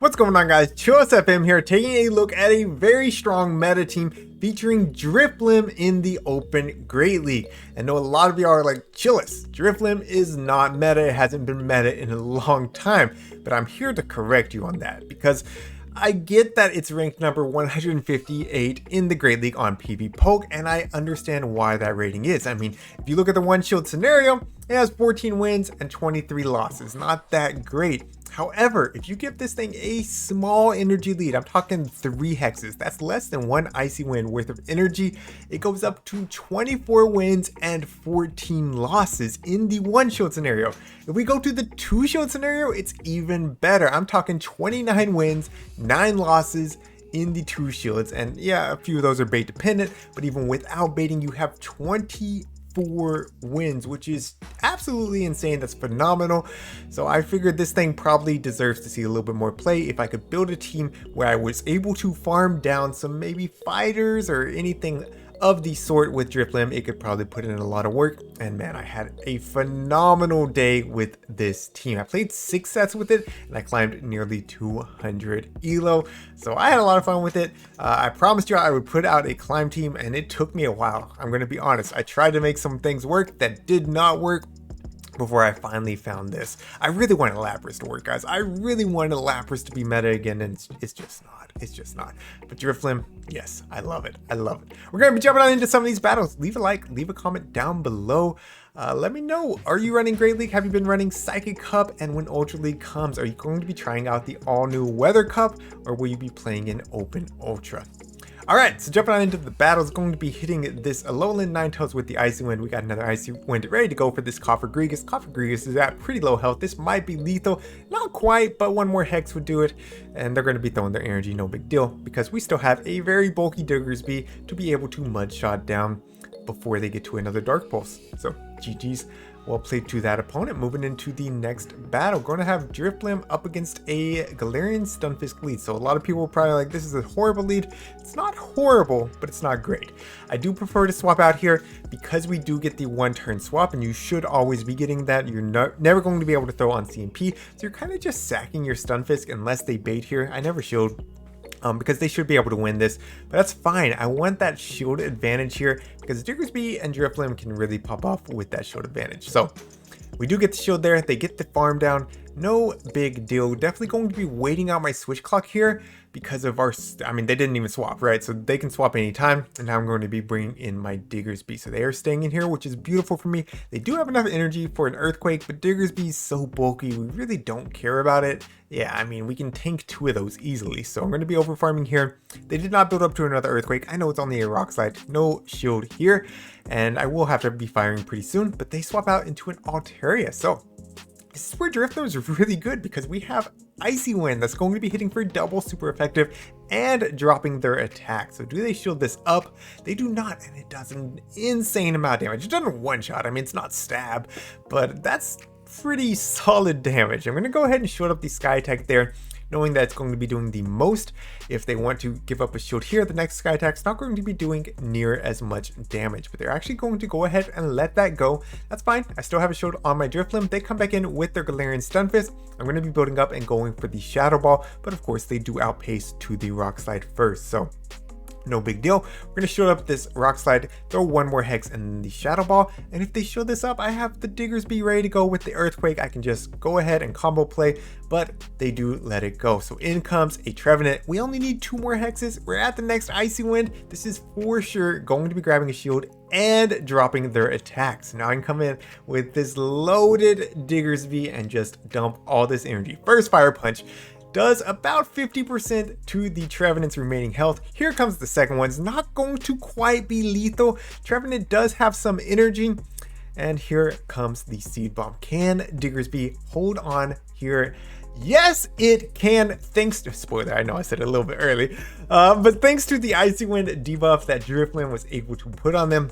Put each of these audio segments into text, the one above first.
What's going on, guys? ChillisFM here, taking a look at a very strong meta team featuring Drifblim in the Open Great League. I know a lot of you are like, Chillis, Drifblim is not meta, it hasn't been meta in a long time, but I'm here to correct you on that because I get that it's ranked number 158 in the Great League on PV Poke, and I understand why that rating is. I mean, if you look at the one shield scenario, it has 14 wins and 23 losses. Not that great. However, if you give this thing a small energy lead, I'm talking 3 hexes, that's less than 1 icy wind worth of energy, it goes up to 24 wins and 14 losses in the 1 shield scenario. If we go to the 2 shield scenario, it's even better. I'm talking 29 wins, 9 losses in the 2 shields. And yeah, a few of those are bait dependent, but even without baiting, you have 24 wins, which is absolutely insane. That's phenomenal. So I figured this thing probably deserves to see a little bit more play. If I could build a team where I was able to farm down some maybe fighters or anything of the sort with Drifblim, it could probably put in a lot of work. And man, I had a phenomenal day with this team. I played 6 sets with it and I climbed nearly 200 elo. So I had a lot of fun with it. I promised you I would put out a climb team and it took me a while. I'm going to be honest. I tried to make some things work that did not work before I finally found this. I really wanted Lapras to work, guys. I really wanted Lapras to be meta again, and it's just not. It's just not. But Drifblim, yes, I love it. I love it. We're going to be jumping on into some of these battles. Leave a like, leave a comment down below. Let me know, are you running Great League? Have you been running Psychic Cup? And when Ultra League comes, are you going to be trying out the all-new Weather Cup, or will you be playing in Open Ultra? Alright, so jumping on into the battle, is going to be hitting this Alolan Ninetales with the Icy Wind. We got another Icy Wind ready to go for this Cofagrigus. Cofagrigus is at pretty low health. This might be lethal. Not quite, but one more Hex would do it. And they're going to be throwing their energy, no big deal, because we still have a very bulky Diggersby to be able to Mudshot down before they get to another Dark Pulse. So, GG's. Well played to that opponent. Moving into the next battle, going to have Drifblim up against a Galarian Stunfisk lead. So a lot of people are probably like, this is a horrible lead. It's not horrible, but it's not great. I do prefer to swap out here because we do get the 1-turn swap, and you should always be getting that. You're never going to be able to throw on CMP, so you're kind of just sacking your Stunfisk unless they bait here. I never shield. Because they should be able to win this, but that's fine. I want that shield advantage here because Diggersby and Drifblim can really pop off with that shield advantage. So we do get the shield there. They get the farm down. No big deal. Definitely going to be waiting out my switch clock here because of our, I mean, they didn't even swap, right? So they can swap anytime. And now I'm going to be bringing in my Diggersby. So they are staying in here, which is beautiful for me. They do have enough energy for an Earthquake, but Diggersby is so bulky. We really don't care about it. Yeah, I mean, we can tank 2 of those easily. So I'm going to be over farming here. They did not build up to another Earthquake. I know it's only a Rock Slide. No shield here. And I will have to be firing pretty soon, but they swap out into an Altaria. So this is where Drifblim is really good because we have Icy Wind that's going to be hitting for double super effective and dropping their attack. So do they shield this up? They do not, and it does an insane amount of damage. It doesn't one-shot. I mean, it's not stab, but that's pretty solid damage. I'm going to go ahead and shield up the Sky Attack there, knowing that it's going to be doing the most. If they want to give up a shield here, the next Sky Attack's not going to be doing near as much damage, but they're actually going to go ahead and let that go. That's fine. I still have a shield on my Drifblim. They come back in with their Galarian Stunfisk. I'm going to be building up and going for the Shadow Ball, but of course they do outpace to the Rock Slide first. So no big deal. We're going to shield up this Rock Slide, throw 1 more Hex and the Shadow Ball. And if they shield this up, I have the Diggersby ready to go with the Earthquake. I can just go ahead and combo play, but they do let it go. So in comes a Trevenant. We only need 2 more Hexes. We're at the next Icy Wind. This is for sure going to be grabbing a shield and dropping their attacks. Now I can come in with this loaded Diggersby and just dump all this energy. First Fire Punch does about 50% to the Trevenant's remaining health. Here comes the second one. It's not going to quite be lethal. Trevenant does have some energy. And here comes the Seed Bomb. Can Diggersby hold on here? Yes, it can, thanks to, spoiler, I know I said it a little bit early, but thanks to the Icy Wind debuff that Drifblim was able to put on them.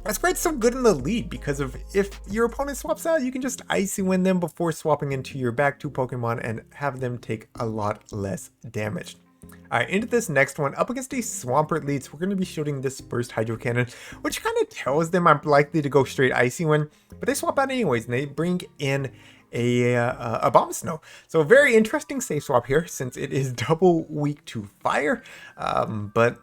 That's why it's so good in the lead, because of if your opponent swaps out, you can just Icy Wind them before swapping into your back 2 Pokemon and have them take a lot less damage. Alright, into this next one, up against a Swampert lead, so we're going to be shooting this first Hydro Cannon, which kind of tells them I'm likely to go straight Icy Wind, but they swap out anyways, and they bring in a Bomb Snow. So very interesting safe swap here since it is double weak to fire. But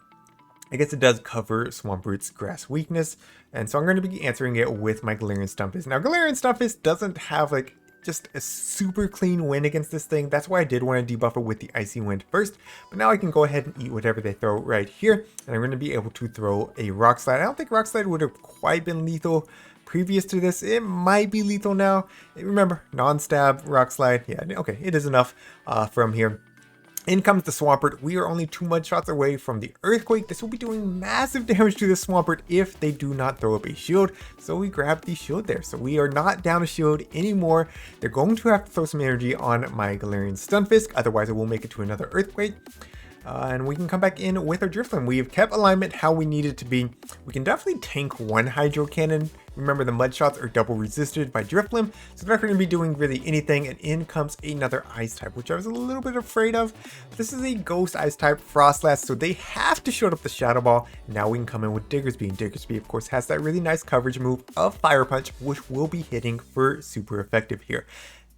I guess it does cover Swampert's grass weakness. And so I'm going to be answering it with my Galarian Stunfisk. Now Galarian Stunfisk doesn't have like just a super clean win against this thing. That's why I did want to debuff it with the Icy Wind first. But now I can go ahead and eat whatever they throw right here. And I'm going to be able to throw a Rock Slide. I don't think Rock Slide would have quite been lethal previous to this. It might be lethal now. Remember, non-stab, Rock Slide. Yeah, okay, it is enough from here. In comes the Swampert. We are only 2 mud shots away from the Earthquake. This will be doing massive damage to the Swampert if they do not throw up a shield. So we grab the shield there. So we are not down a shield anymore. They're going to have to throw some energy on my Galarian Stunfisk. Otherwise, it will make it to another Earthquake. And we can come back in with our Drifblim. We have kept alignment how we need it to be. We can definitely tank 1 Hydro Cannon. Remember, the mud shots are double resisted by Drifblim, so they're not going to be doing really anything. And in comes another Ice type, which I was a little bit afraid of. This is a Ghost Ice type, Frostlass, so they have to shoot up the Shadow Ball. Now we can come in with Diggersby. And Diggersby, of course, has that really nice coverage move of Fire Punch, which will be hitting for super effective here.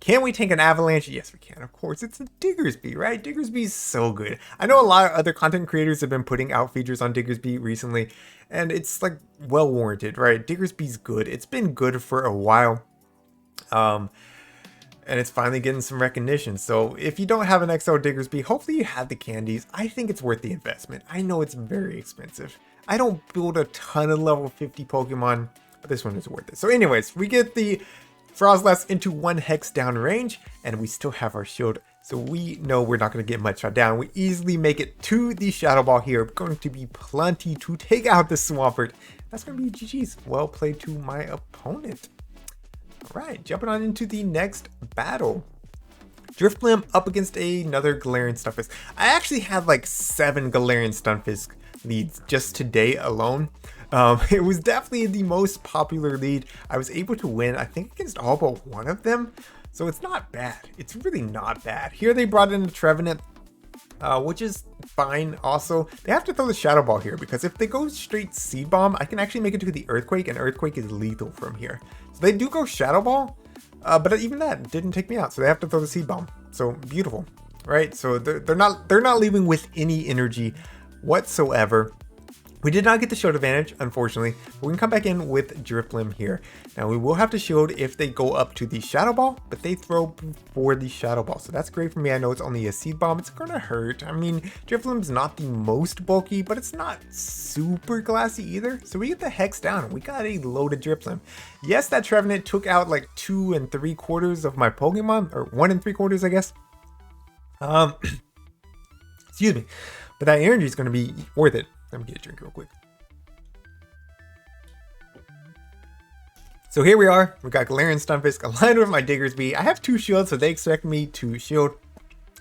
Can we tank an Avalanche? Yes, we can. Of course, it's a Diggersby, right? Diggersby is so good. I know a lot of other content creators have been putting out features on Diggersby recently, and it's like well warranted, right? Diggersby's good. It's been good for a while, and it's finally getting some recognition. So if you don't have an XL Diggersby, hopefully you have the candies. I think it's worth the investment. I know it's very expensive. I don't build a ton of level 50 Pokemon, but this one is worth it. So anyways, we get the Frostlass into 1 hex down range, and we still have our shield, so we know we're not going to get much shot down. We easily make it to the Shadow Ball here. Going to be plenty to take out the Swampert. That's going to be GG's. Well played to my opponent. All right, jumping on into the next battle. Drifblim up against another Galarian Stunfisk. I actually had like 7 Galarian Stunfisk leads just today alone. It was definitely the most popular lead. I was able to win, I think, against all but one of them. So it's not bad. It's really not bad. Here they brought in a Trevenant, which is fine also. They have to throw the Shadow Ball here because if they go straight Seed Bomb, I can actually make it to the Earthquake, and Earthquake is lethal from here. So they do go Shadow Ball, but even that didn't take me out. So they have to throw the Seed Bomb. So beautiful, right? So they're not leaving with any energy whatsoever. We did not get the shield advantage, unfortunately, but we can come back in with Drifblim here. Now we will have to shield if they go up to the Shadow Ball, but they throw before the Shadow Ball. So that's great for me. I know it's only a Seed Bomb. It's gonna hurt. I mean, Drifblim's not the most bulky, but it's not super glassy either. So we get the Hex down and we got a loaded Drifblim. Yes, that Trevenant took out like 2 3/4 of my Pokemon, or 1 3/4, I guess. Excuse me. But that energy is gonna be worth it. Let me get a drink real quick. So here we are. We've got Galarian Stunfisk aligned with my Diggersby. I have 2 shields, so they expect me to shield.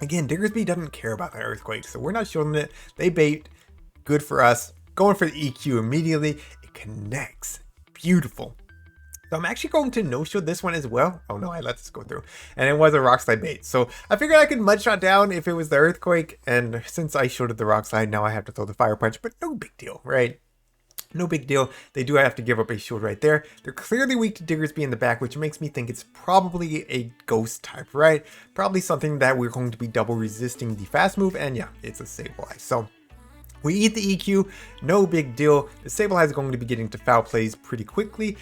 Again, Diggersby doesn't care about that Earthquake, so we're not shielding it. They bait. Good for us. Going for the EQ immediately. It connects. Beautiful. So I'm actually going to no-shield this one as well. Oh no, I let this go through. And it was a Rock Slide bait. So I figured I could mud shot down if it was the Earthquake. And since I shielded the Rock Slide, now I have to throw the Fire Punch. But no big deal, right? No big deal. They do have to give up a shield right there. They're clearly weak to Diggersby in the back, which makes me think it's probably a Ghost type, right? Probably something that we're going to be double resisting the fast move. And yeah, it's a Sableye. So we eat the EQ, no big deal. The Sableye is going to be getting to foul plays pretty quickly,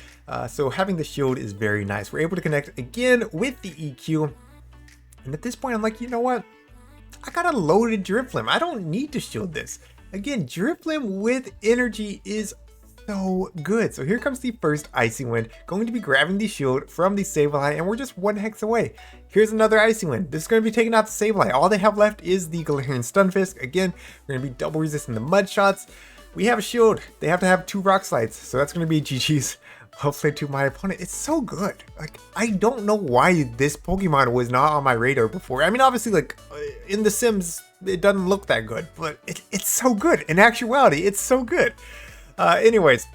so having the shield is very nice. We're able to connect again with the EQ, and at this point I'm like, you know what? I got a loaded Drifblim. I don't need to shield this. Again, Drifblim with energy is so good. So here comes the first Icy Wind, going to be grabbing the shield from the Sableye, and we're just 1 hex away. Here's another Icy Wind. This is going to be taking out the Sableye. All they have left is the Galarian Stunfisk. Again, we're going to be double resisting the mud shots. We have a shield. They have to have 2 Rock Slides, so that's going to be GG's. Hopefully to my opponent. It's so good. Like, I don't know why this Pokemon was not on my radar before. I mean, obviously, like, in The Sims, it doesn't look that good, but it's so good. In actuality, it's so good. Anyways,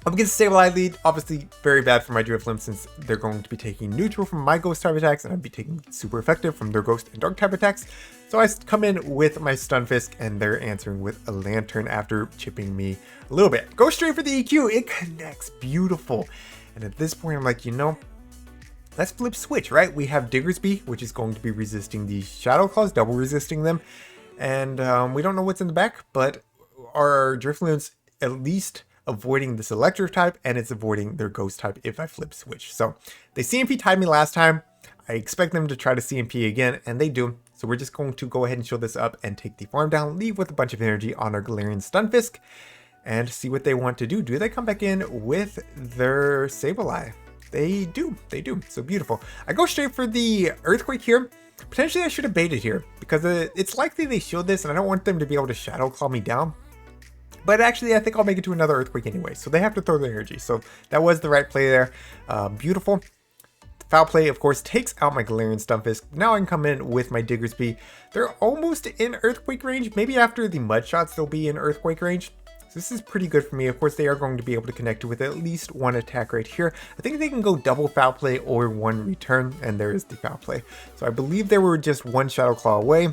up against the Sableye lead, obviously very bad for my Drifblim since they're going to be taking neutral from my Ghost type attacks, and I'd be taking super effective from their Ghost and Dark type attacks. So I come in with my Stunfisk, and they're answering with a Lantern after chipping me a little bit. Go straight for the EQ. It connects. Beautiful. And at this point, I'm like, you know, let's flip switch, right? We have Diggersby, which is going to be resisting the Shadow Claws, double resisting them. And we don't know what's in the back, but our Drifblim's at least avoiding this electric type, and it's avoiding their ghost type if I flip switch. So they CMP tied me last time. I expect them to try to CMP again, and they do. So we're just going to go ahead and show this up and take the farm down, leave with a bunch of energy on our Galarian Stunfisk, and see what they want to do. Do they come back in with their Sableye? They do. So beautiful. I go straight for the Earthquake here. Potentially I should have baited here because it's likely they showed this and I don't want them to be able to Shadow Claw me down. But actually I think I'll make it to another Earthquake anyway. So they have to throw their energy. So that was the right play there. Beautiful. Foul play, of course, takes out my Galarian Stunfisk. Now I can come in with my Diggersby. They're almost in Earthquake range. Maybe after the Mud Shots they'll be in Earthquake range. So this is pretty good for me. Of course, they are going to be able to connect with at least one attack right here. I think they can go double foul play or one return, and there is the foul play. So I believe they were just one Shadow Claw away.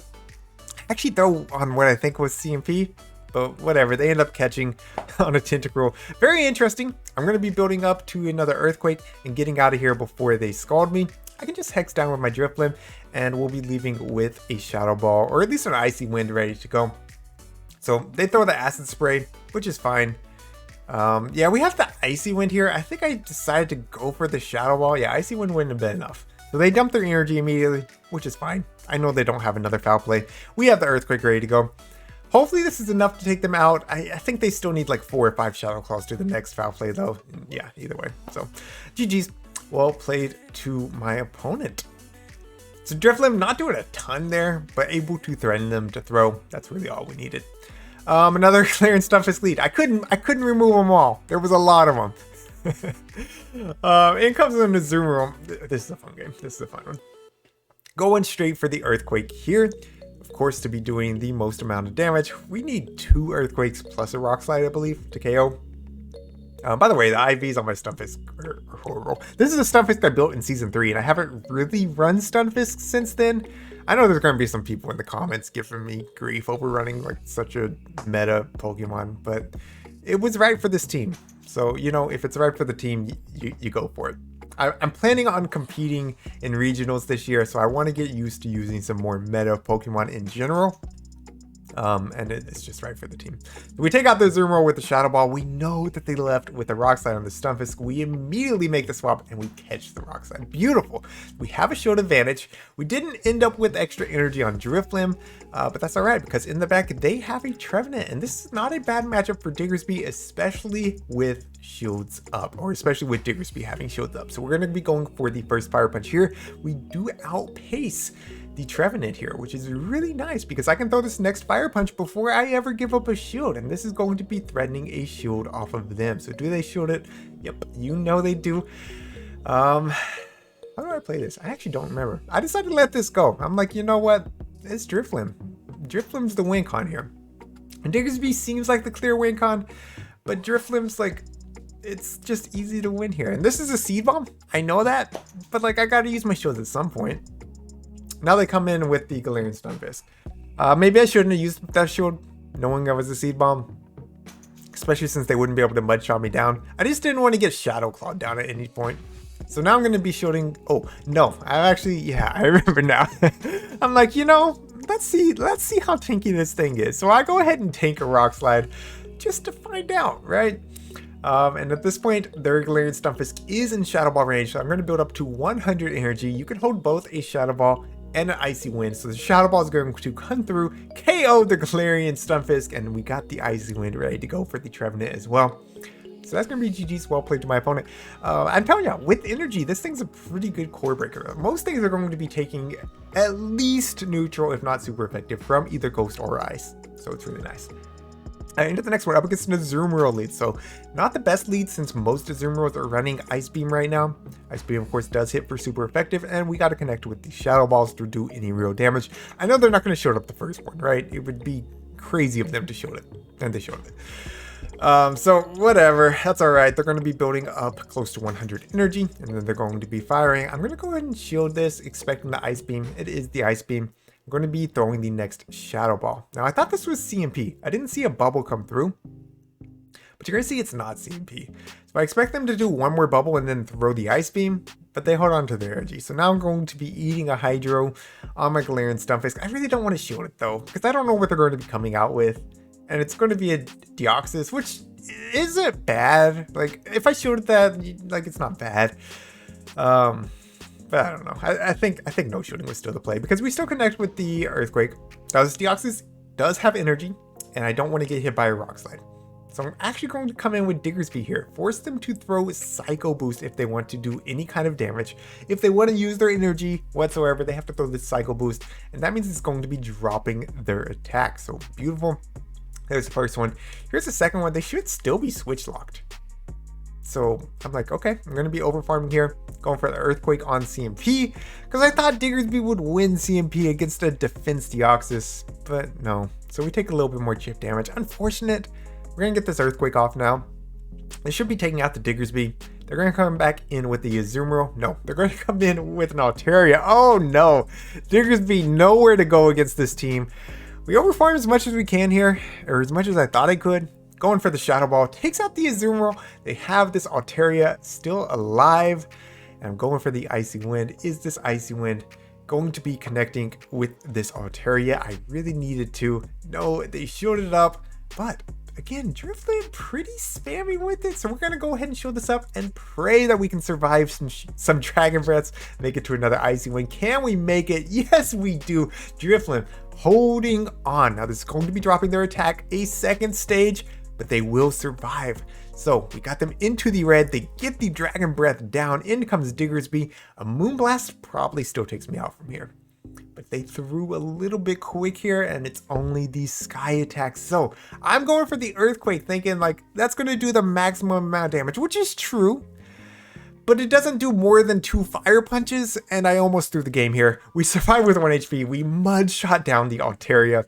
Actually, throw on what I think was CMP, but whatever. They end up catching on a Tentacruel. Very interesting. I'm going to be building up to another Earthquake and getting out of here before they scald me. I can just Hex down with my Drifblim, and we'll be leaving with a Shadow Ball, or at least an Icy Wind ready to go. So they throw the Acid Spray, which is fine. Yeah, we have the Icy Wind here. I think I decided to go for the Shadow Ball. Yeah, Icy Wind wouldn't have been enough. So they dump their energy immediately, which is fine. I know they don't have another foul play. We have the Earthquake ready to go. Hopefully this is enough to take them out. I think they still need like 4 or 5 Shadow Claws to the next foul play though. Yeah, either way. So GG's. Well played to my opponent. So Drifblim not doing a ton there, but able to threaten them to throw. That's really all we needed. Another Galarian Stunfisk lead. I couldn't remove them all. There was a lot of them. In comes an Azumarill. This is a fun game. This is a fun one. Going straight for the Earthquake here. Of course, to be doing the most amount of damage, we need 2 Earthquakes plus a Rock Slide, I believe, to KO. By the way, the IVs on my Stunfisk are horrible. This is a Stunfisk I built in Season 3, and I haven't really run Stunfisk since then. I know there's going to be some people in the comments giving me grief over running like such a meta Pokemon, but it was right for this team. So, you know, if it's right for the team, you go for it. I'm planning on competing in regionals this year, so I want to get used to using some more meta Pokemon in general. And it's just right for the team. We take out the Azumarill with the Shadow Ball. We know that they left with the Rock Slide on the Stunfisk. We immediately make the swap and we catch the Rock Slide. Beautiful. We have a shield advantage. We didn't end up with extra energy on Drifblim, but that's all right because in the back they have a Trevenant, and this is not a bad matchup for Diggersby, especially with shields up, or especially with Diggersby having shields up. So we're going to be going for the first Fire Punch here. We do outpace the Trevenant here, which is really nice because I can throw this next Fire Punch before I ever give up a shield, and this is going to be threatening a shield off of them. So do they shield it? Yep, you know they do. How do I play this? I actually don't remember. I decided to let this go. I'm like, you know what? It's Drifblim. Drifblim's the win con here. And Diggersby seems like the clear win con, but Drifblim's like, it's just easy to win here. And this is a Seed Bomb. I know that, but like I gotta use my shields at some point. Now they come in with the Galarian Stunfisk. Maybe I shouldn't have used that shield knowing I was a Seed Bomb, especially since they wouldn't be able to Mud Shot me down. I just didn't want to get Shadow Clawed down at any point. So now I'm going to be shielding. Oh, no, I actually, yeah, I remember now. I'm like, you know, let's see how tanky this thing is. So I go ahead and tank a Rock Slide just to find out, right? And at this point, their Galarian Stunfisk is in Shadow Ball range, so I'm going to build up to 100 energy. You can hold both a Shadow Ball and an Icy Wind, so the Shadow Ball is going to come through, KO the Galarian Stunfisk, and we got the Icy Wind ready to go for the Trevenant as well. So that's going to be GG's. Well played to my opponent. I'm telling you, with energy, this thing's a pretty good core breaker. Most things are going to be taking at least neutral, if not super effective, from either Ghost or Ice. So it's really nice. Into the next one, up against an Azumarill lead. So not the best lead since most Azumarills are running Ice Beam right now. Ice Beam, of course, does hit for super effective, and we got to connect with the Shadow Balls to do any real damage. I know they're not going to shield up the first one, right? It would be crazy of them to shield it, and they showed it. So whatever, that's all right. They're going to be building up close to 100 energy, and then they're going to be firing. I'm going to go ahead and shield this, expecting the Ice Beam. It is the Ice Beam. I'm going to be throwing the next Shadow Ball. Now, I thought this was CMP. I didn't see a bubble come through, but you're going to see it's not CMP. So I expect them to do one more bubble and then throw the Ice Beam. but they hold on to their energy. So now I'm going to be eating a Hydro on my Galarian Stunfisk. I really don't want to shield it though, because I don't know what they're going to be coming out with. And it's going to be a Deoxys, which isn't bad. Like, if I shielded that, like, it's not bad. But I don't know. I think no shielding was still the play, because we still connect with the Earthquake. Now, this Deoxys does have energy, and I don't want to get hit by a Rock Slide. So I'm actually going to come in with Diggersby here. Force them to throw Psycho Boost if they want to do any kind of damage. If they want to use their energy whatsoever, they have to throw this Psycho Boost. And that means it's going to be dropping their attack. So beautiful. There's the first one. Here's the second one. They should still be switch locked. So I'm like, okay, I'm going to be over farming here. Going for the Earthquake on CMP. Because I thought Diggersby would win CMP against a Defense Deoxys. But no. So we take a little bit more chip damage. Unfortunate. We're going to get this Earthquake off now. They should be taking out the Diggersby. They're going to come back in with the Azumarill. No, they're going to come in with an Altaria. Oh no. Diggersby nowhere to go against this team. We overfarm as much as we can here, or as much as I thought I could. Going for the Shadow Ball. Takes out the Azumarill. They have this Altaria still alive. And I'm going for the Icy Wind. Is this Icy Wind going to be connecting with this Altaria? I really needed to. No, they shielded it up. But again, Drifblim pretty spammy with it. So we're going to go ahead and shield this up and pray that we can survive some Dragon Breaths. Make it to another Icy Wind. Can we make it? Yes, we do. Drifblim holding on. Now this is going to be dropping their attack a second stage, but they will survive. So we got them into the red. They get the Dragon Breath down. In comes Diggersby. A Moonblast probably still takes me out from here, but they threw a little bit quick here, and it's only the Sky Attack. So I'm going for the Earthquake, thinking like that's going to do the maximum amount of damage, which is true. But it doesn't do more than 2 Fire Punches, and I almost threw the game here. We survived with 1 HP. We mud shot down the Altaria.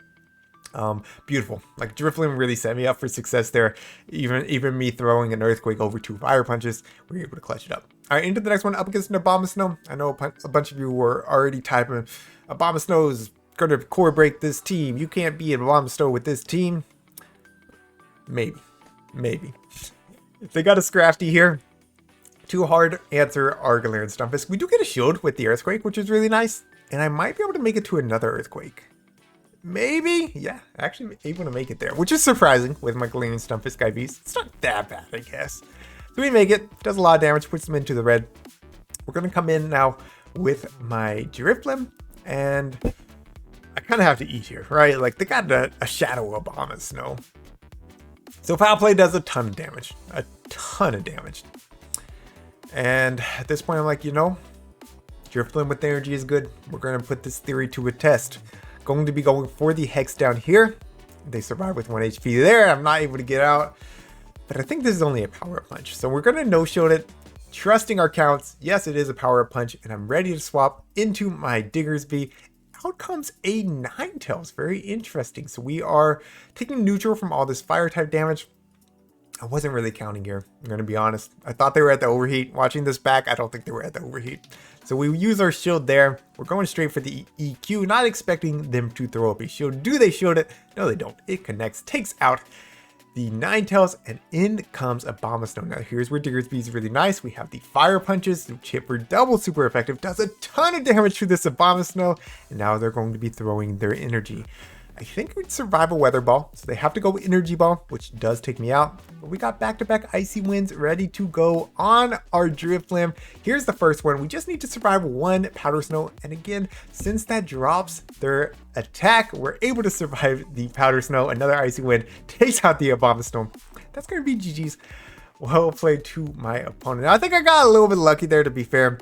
Beautiful. Like, Drifblim really set me up for success there. Even me throwing an Earthquake over 2 Fire Punches, we were able to clutch it up. All right, into the next one, up against an Abomasnow. I know a bunch of you were already typing, Abomasnow is going to core break this team. You can't be an Abomasnow with this team. Maybe. If they got a Scrafty here, too hard answer our Galarian Stunfisk. We do get a shield with the Earthquake, which is really nice. And I might be able to make it to another Earthquake. Maybe? Yeah, actually able to make it there, which is surprising with my Galarian Stunfisk IVs. It's not that bad, I guess. So we make it. Does a lot of damage, puts them into the red. We're going to come in now with my Drifblim. And I kind of have to eat here, right? Like, they got a Shadow Abomasnow. So Foul Play does a ton of damage. A ton of damage. And at this point, I'm like, you know, Drifblim with energy is good. We're going to put this theory to a test. Going to be going for the Hex down here. They survive with 1 HP there. I'm not able to get out. But I think this is only a Power Up Punch. So we're going to no-shield it. Trusting our counts. Yes, it is a Power Up Punch. And I'm ready to swap into my Diggersby. Out comes a Ninetales. Very interesting. So we are taking neutral from all this Fire-type damage. I wasn't really counting here, I'm going to be honest. I thought they were at the overheat. Watching this back, I don't think they were at the overheat. So we use our shield there. We're going straight for the EQ, not expecting them to throw up a shield. Do they shield it? No, they don't. It connects, takes out the Ninetales, and in comes Abomasnow. Now here's where Diggersby is really nice. We have the Fire Punches, which hit for double super effective, does a ton of damage to this Abomasnow, and now they're going to be throwing their energy. I think we'd survive a Weather Ball, so they have to go Energy Ball, which does take me out. But we got back-to-back Icy Winds ready to go on our Drifblim. Here's the first one. We just need to survive 1 Powder Snow. And again, since that drops their attack, we're able to survive the Powder Snow. Another Icy Wind takes out the Abomasnow. That's going to be GG's. Well played to my opponent. Now, I think I got a little bit lucky there, to be fair.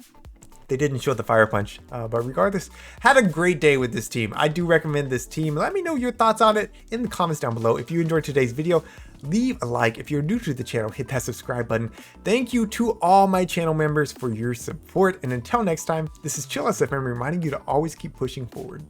They didn't show the Fire Punch, but regardless, had a great day with this team. I do recommend this team. Let me know your thoughts on it in the comments down below. If you enjoyed today's video, leave a like. If you're new to the channel, hit that subscribe button. Thank you to all my channel members for your support. And until next time, this is ChillisFM reminding you to always keep pushing forward.